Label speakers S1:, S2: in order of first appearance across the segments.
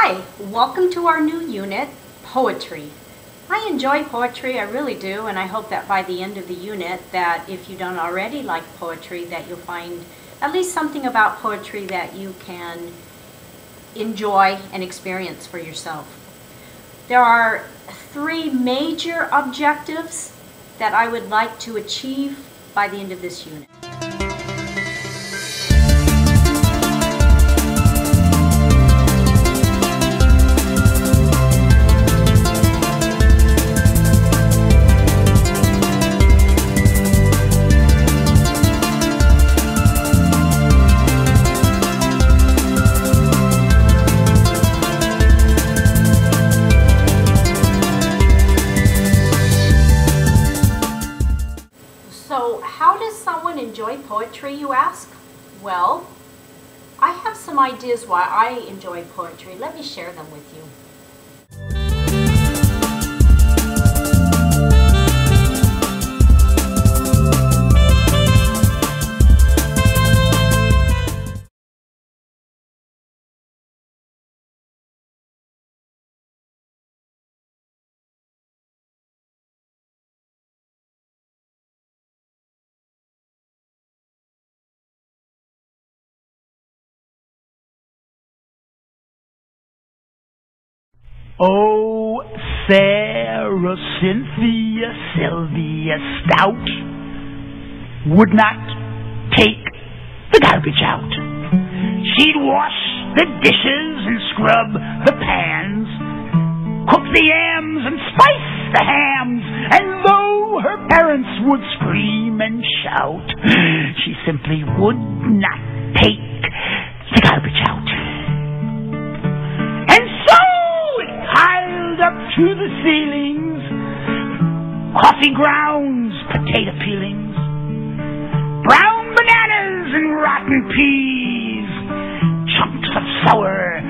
S1: Hi, welcome to our new unit, Poetry. I enjoy poetry, I really do, and I hope that by the end of the unit that if you don't already like poetry, that you'll find at least something about poetry that you can enjoy and experience for yourself. There are three major objectives that I would like to achieve by the end of this unit. So how does someone enjoy poetry, you ask? Well, I have some ideas why I enjoy poetry. Let me share them with you.
S2: Oh, Sarah Cynthia Sylvia Stout would not take the garbage out. She'd wash the dishes and scrub the pans, cook the yams and spice the hams, and though her parents would scream and shout, she simply would not take the garbage out. Up to the ceilings, coffee grounds, potato peelings, brown bananas and rotten peas, chunks of sour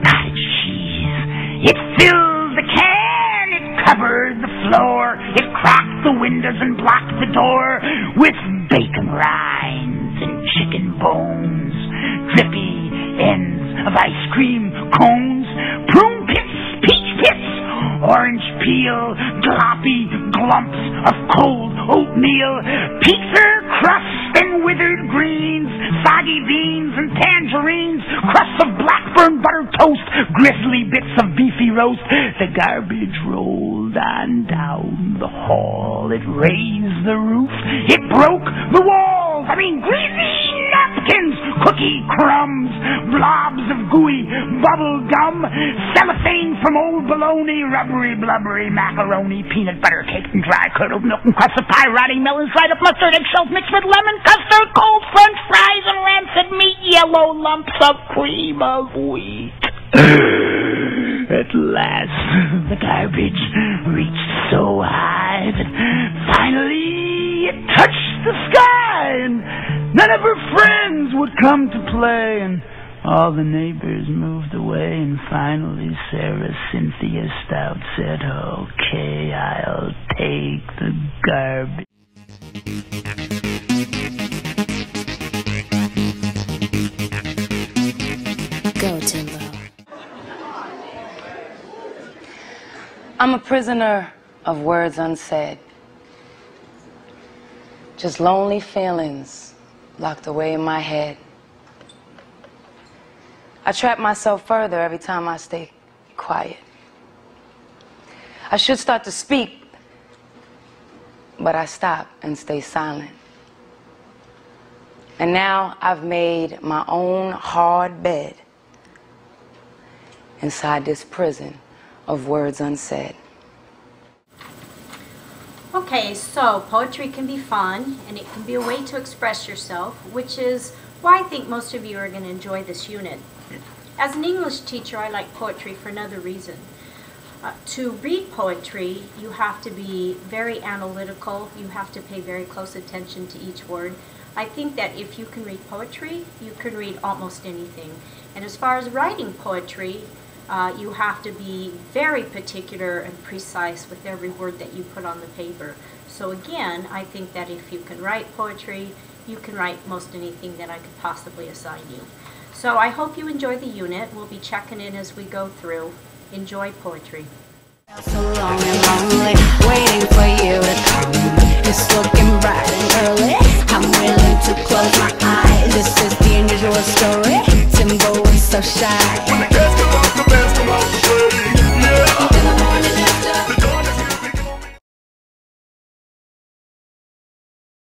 S2: cottage cheese. It filled the can, it covered the floor, it cracked the windows and blocked the door with bacon rinds and chicken bones, drippy ends of ice cream cones, prune pits, peach pits, orange peel, gloppy glumps of cold oatmeal, pizza crust and withered greens, soggy beans and tangerines, crusts of blackburn buttered toast, grisly bits of beefy roast. The garbage rolled on down the hall. It raised the roof. It broke the walls. Greasy napkins, cookie crumbs, blobs of gooey bubble gum, cellophane from old bologna, rubbery, blubbery macaroni, peanut butter cake and dry curdled milk and crusts of pie, rotting melons, dried up mustard, eggshells mixed with lemon custard, cold french fries and rancid meat, yellow lumps of cream of wheat. At last, the garbage reached so high that finally it touched the sky, and none of her friends would come to play, and all the neighbors moved away, and finally Sarah Cynthia Stout said, "Okay, I'll take the garbage."
S3: Go, Timbo. I'm a prisoner of words unsaid. Just lonely feelings locked away in my head. I trap myself further every time I stay quiet. I should start to speak, but I stop and stay silent. And now I've made my own hard bed inside this prison of words unsaid.
S1: Okay, so poetry can be fun and it can be a way to express yourself, which is why I think most of you are going to enjoy this unit. As an English teacher, I like poetry for another reason. To read poetry, you have to be very analytical, you have to pay very close attention to each word. I think that if you can read poetry, you can read almost anything. And as far as writing poetry, you have to be very particular and precise with every word that you put on the paper. So again, I think that if you can write poetry, you can write most anything that I could possibly assign you. So I hope you enjoy the unit. We'll be checking in as we go through. Enjoy poetry.
S4: So long and lonely, waiting for you to come. It's looking bright and early. I'm willing to close my eyes. This is the unusual story. Timbo is so shy.
S5: When the cats come out, the bands come out to play. Yeah.